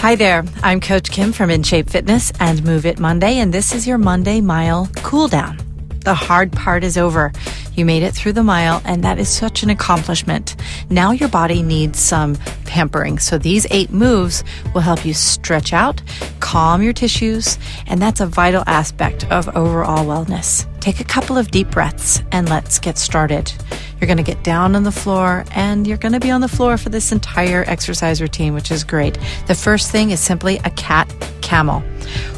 Hi there, I'm Coach Kim from In Shape Fitness and Move It Monday, and this is your Monday Mile Cool Down. The hard part is over. You made it through the mile, and that is such an accomplishment. Now your body needs some pampering. So these 8 moves will help you stretch out, calm your tissues, and that's a vital aspect of overall wellness. Take a couple of deep breaths and let's get started. You're going to get down on the floor, and you're going to be on the floor for this entire exercise routine, which is great. The first thing is simply a cat camel,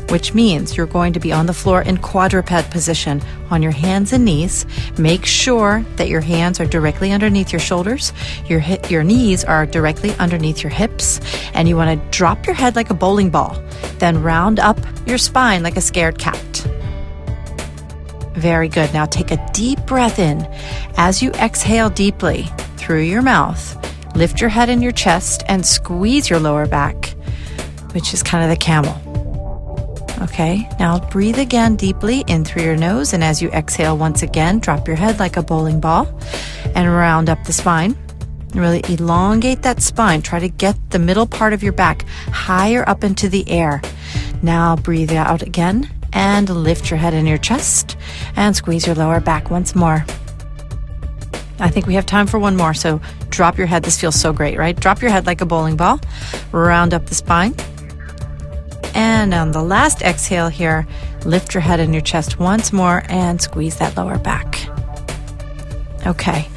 which means you're going to be on the floor in quadruped position on your hands and knees. Make sure that your hands are directly underneath your shoulders, your knees are directly underneath your hips, and you want to drop your head like a bowling ball, then round up your spine like a scared cat. Very good. Now take a deep breath in. As you exhale deeply through your mouth, lift your head and your chest and squeeze your lower back, which is kind of the camel. Okay, now breathe again deeply in through your nose, and as you exhale once again, drop your head like a bowling ball and round up the spine. Really elongate that spine. Try to get the middle part of your back higher up into the air. Now breathe out again and lift your head and your chest and squeeze your lower back once more. I think we have time for one more, so drop your head. This feels so great, right? Drop your head like a bowling ball, round up the spine. And on the last exhale here, lift your head and your chest once more and squeeze that lower back. Okay,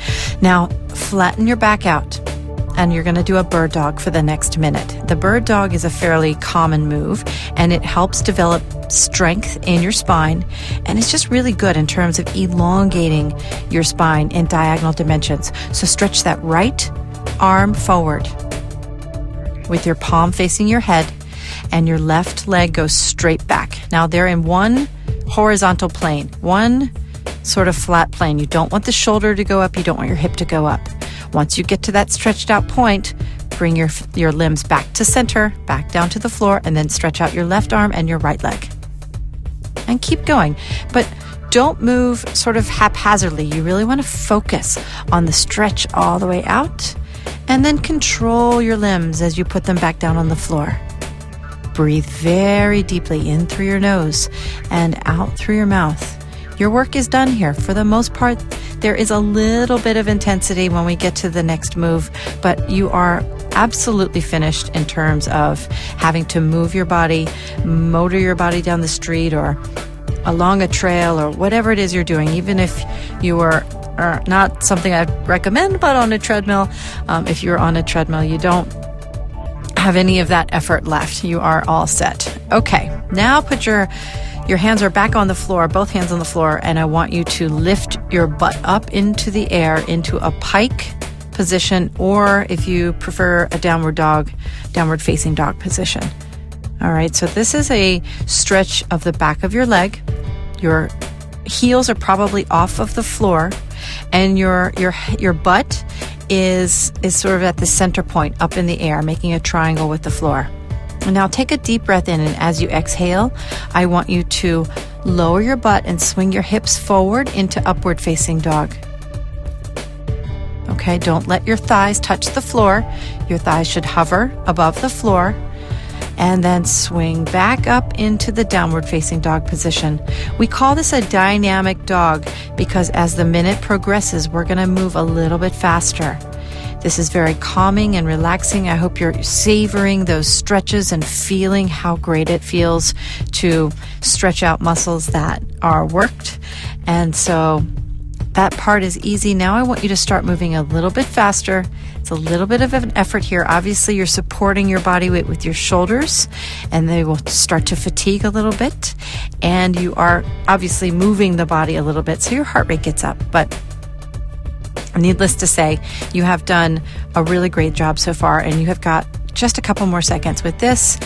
now flatten your back out, and you're going to do a bird dog for the next minute. The bird dog is a fairly common move, and it helps develop strength in your spine, and it's just really good in terms of elongating your spine in diagonal dimensions. So stretch that right arm forward with your palm facing your head, and your left leg goes straight back. Now they're in one horizontal plane, one sort of flat plane. You don't want the shoulder to go up, you don't want your hip to go up. Once you get to that stretched out point, bring your limbs back to center, back down to the floor, and then stretch out your left arm and your right leg. And keep going. But don't move sort of haphazardly. You really want to focus on the stretch all the way out, and then control your limbs as you put them back down on the floor. Breathe very deeply in through your nose and out through your mouth. Your work is done here. For the most part, there is a little bit of intensity when we get to the next move, but you are absolutely finished in terms of having to move your body, motor your body down the street or along a trail or whatever it is you're doing, even if you are not something I'd recommend, but on a treadmill. If you're on a treadmill, you don't have any of that effort left. You are all set. Okay, now put your hands are back on the floor, both hands on the floor, and I want you to lift your butt up into the air into a pike position, or if you prefer a downward facing dog position. All right, so this is a stretch of the back of your leg. Your heels are probably off of the floor, and your butt is sort of at the center point up in the air, making a triangle with the floor. And now take a deep breath in, and as you exhale, I want you to lower your butt and swing your hips forward into upward facing dog. Okay, don't let your thighs touch the floor. Your thighs should hover above the floor, and then swing back up into the downward facing dog position. We call this a dynamic dog because as the minute progresses, we're going to move a little bit faster. This is very calming and relaxing. I hope you're savoring those stretches and feeling how great it feels to stretch out muscles that are worked. And so that part is easy. Now I want you to start moving a little bit faster. It's a little bit of an effort here. Obviously, you're supporting your body weight with your shoulders, and they will start to fatigue a little bit. And you are obviously moving the body a little bit, so your heart rate gets up. But needless to say, you have done a really great job so far, and you have got just a couple more seconds with this.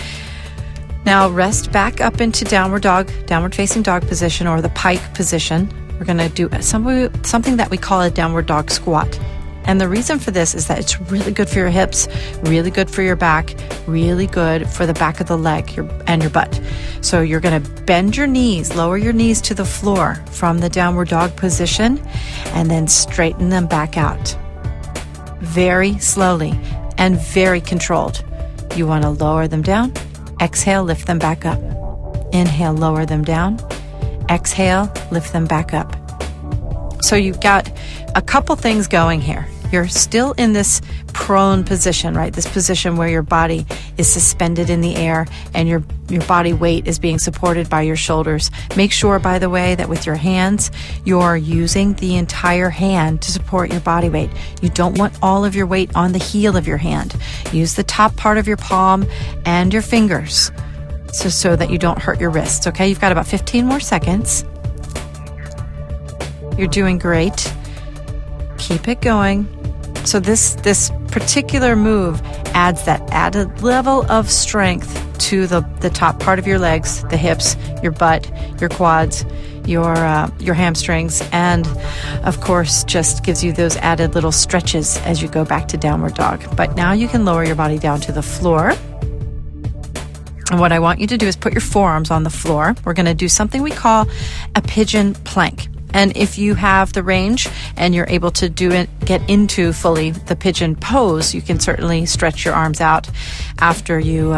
Now rest back up into downward facing dog position, or the pike position. We're going to do something that we call a downward dog squat. And the reason for this is that it's really good for your hips, really good for your back, really good for the back of the leg and your butt. So you're going to bend your knees, lower your knees to the floor from the downward dog position, and then straighten them back out. Very slowly and very controlled. You want to lower them down. Exhale, lift them back up. Inhale, lower them down. Exhale, lift them back up. So you've got a couple things going here. You're still in this prone position, right? This position where your body is suspended in the air and your body weight is being supported by your shoulders. Make sure, by the way, that with your hands, you're using the entire hand to support your body weight. You don't want all of your weight on the heel of your hand. Use the top part of your palm and your fingers so that you don't hurt your wrists, okay? You've got about 15 more seconds. You're doing great. Keep it going. So this particular move adds that added level of strength to the top part of your legs, the hips, your butt, your quads, your hamstrings, and of course just gives you those added little stretches as you go back to downward dog. But now you can lower your body down to the floor. And what I want you to do is put your forearms on the floor. We're going to do something we call a pigeon plank. And if you have the range and you're able to get into fully the pigeon pose, you can certainly stretch your arms out after you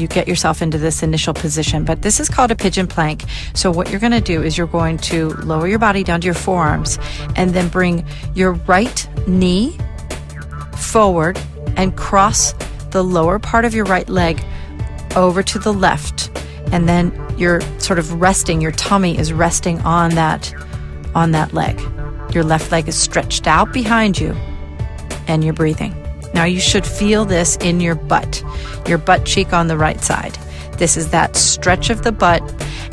get yourself into this initial position. But this is called a pigeon plank. So what you're going to do is you're going to lower your body down to your forearms and then bring your right knee forward and cross the lower part of your right leg over to the left. And then you're sort of resting, your tummy is resting on that leg. Your left leg is stretched out behind you and you're breathing. Now you should feel this in your butt cheek on the right side. This is that stretch of the butt.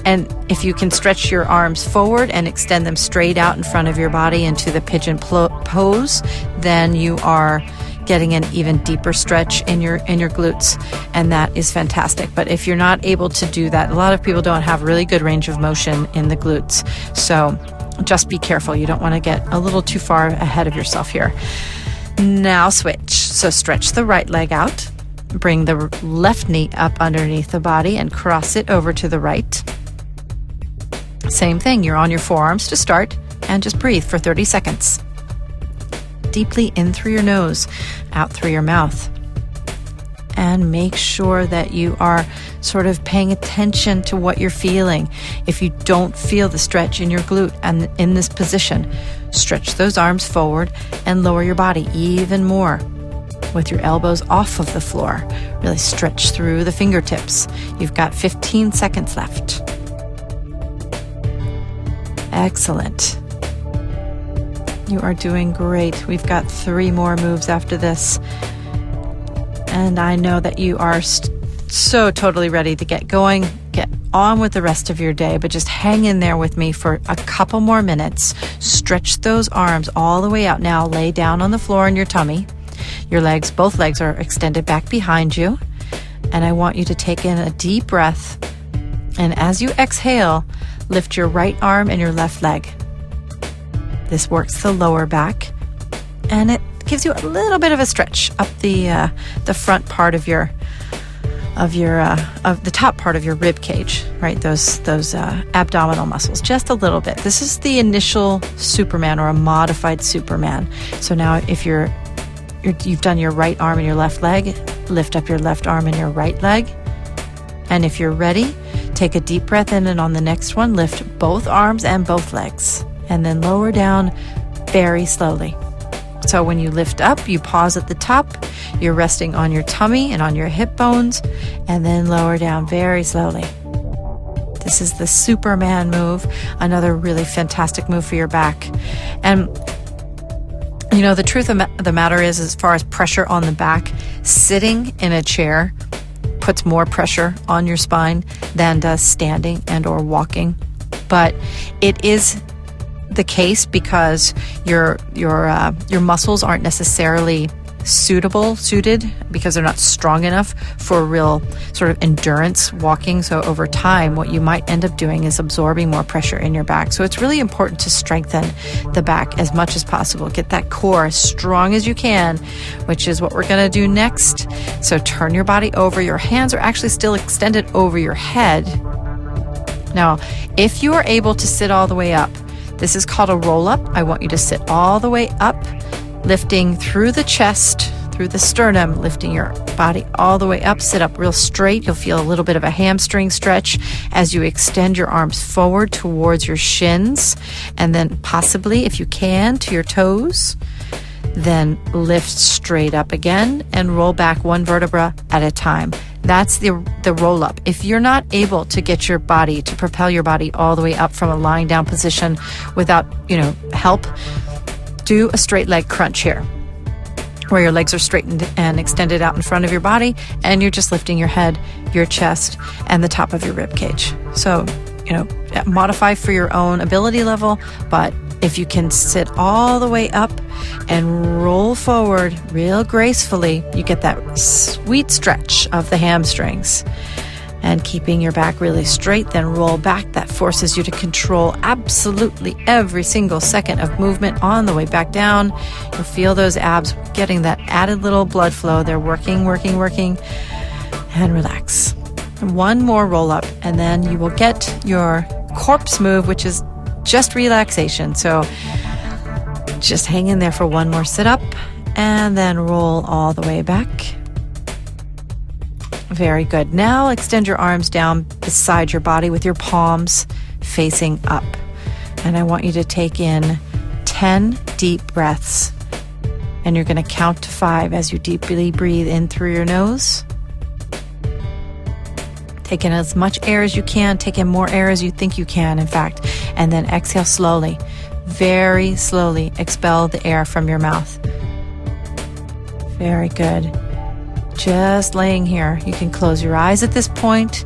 And if you can stretch your arms forward and extend them straight out in front of your body into the pigeon pose, then you are getting an even deeper stretch in your glutes, and that is fantastic. But if you're not able to do that, a lot of people don't have really good range of motion in the glutes. So just be careful. You don't want to get a little too far ahead of yourself here. Now switch. So stretch the right leg out. Bring the left knee up underneath the body and cross it over to the right. Same thing. You're on your forearms to start and just breathe for 30 seconds. Deeply in through your nose, out through your mouth. And make sure that you are sort of paying attention to what you're feeling. If you don't feel the stretch in your glute and in this position, stretch those arms forward and lower your body even more with your elbows off of the floor. Really stretch through the fingertips. You've got 15 seconds left. Excellent. You are doing great. We've got 3 more moves after this. And I know that you are so totally ready to get going, get on with the rest of your day, but just hang in there with me for a couple more minutes. Stretch those arms all the way out. Now lay down on the floor on your tummy. Your legs, both legs are extended back behind you. And I want you to take in a deep breath. And as you exhale, lift your right arm and your left leg. This works the lower back, and it gives you a little bit of a stretch up the front part of the top part of your rib cage, right? Those abdominal muscles, just a little bit. This is the initial Superman or a modified Superman. So now, if you've done your right arm and your left leg, lift up your left arm and your right leg, and if you're ready, take a deep breath in, and on the next one, lift both arms and both legs. And then lower down very slowly. So when you lift up, you pause at the top, you're resting on your tummy and on your hip bones, and then lower down very slowly. This is the Superman move, another really fantastic move for your back. And you know, the truth of the matter is, as far as pressure on the back, sitting in a chair puts more pressure on your spine than does standing and or walking. But it is the case because your muscles aren't necessarily suited because they're not strong enough for real sort of endurance walking. So over time, what you might end up doing is absorbing more pressure in your back. So it's really important to strengthen the back as much as possible. Get that core as strong as you can, which is what we're going to do next. So turn your body over. Your hands are actually still extended over your head. Now, if you are able to sit all the way up, this is called a roll-up. I want you to sit all the way up, lifting through the chest, through the sternum, lifting your body all the way up. Sit up real straight. You'll feel a little bit of a hamstring stretch as you extend your arms forward towards your shins, and then possibly, if you can, to your toes. Then lift straight up again and roll back one vertebra at a time. That's the roll up. If you're not able to get your body, to propel your body all the way up from a lying down position without, help, do a straight leg crunch here, where your legs are straightened and extended out in front of your body, and you're just lifting your head, your chest, and the top of your rib cage. So, modify for your own ability level, but if you can sit all the way up and roll forward real gracefully, you get that sweet stretch of the hamstrings. And keeping your back really straight, then roll back. That forces you to control absolutely every single second of movement on the way back down. You'll feel those abs getting that added little blood flow. They're working, and relax. And one more roll up, and then you will get your corpse move, which is just relaxation. So just hang in there for one more sit up, and then roll all the way back. Very good. Now extend your arms down beside your body with your palms facing up. And I want you to take in 10 deep breaths. And you're going to count to 5 as you deeply breathe in through your nose. Take in as much air as you can. Take in more air as you think you can, in fact. And then exhale slowly. Very slowly expel the air from your mouth. Very good. Just laying here. You can close your eyes at this point.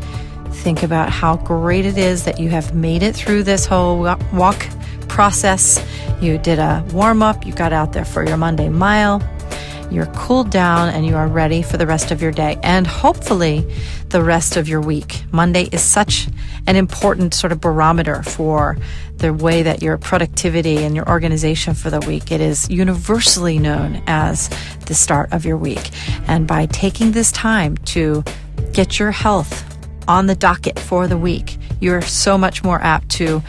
Think about how great it is that you have made it through this whole walk process. You did a warm-up. You got out there for your Monday mile. You're cooled down and you are ready for the rest of your day and hopefully the rest of your week. Monday is such an important sort of barometer for the way that your productivity and your organization for the week. It is universally known as the start of your week. And by taking this time to get your health on the docket for the week, you're so much more apt to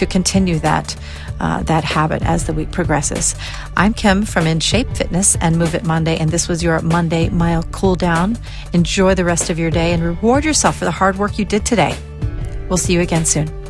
continue that habit as the week progresses. I'm Kim from In Shape Fitness and Move It Monday, and this was your Monday Mile Cool Down. Enjoy the rest of your day and reward yourself for the hard work you did today. We'll see you again soon.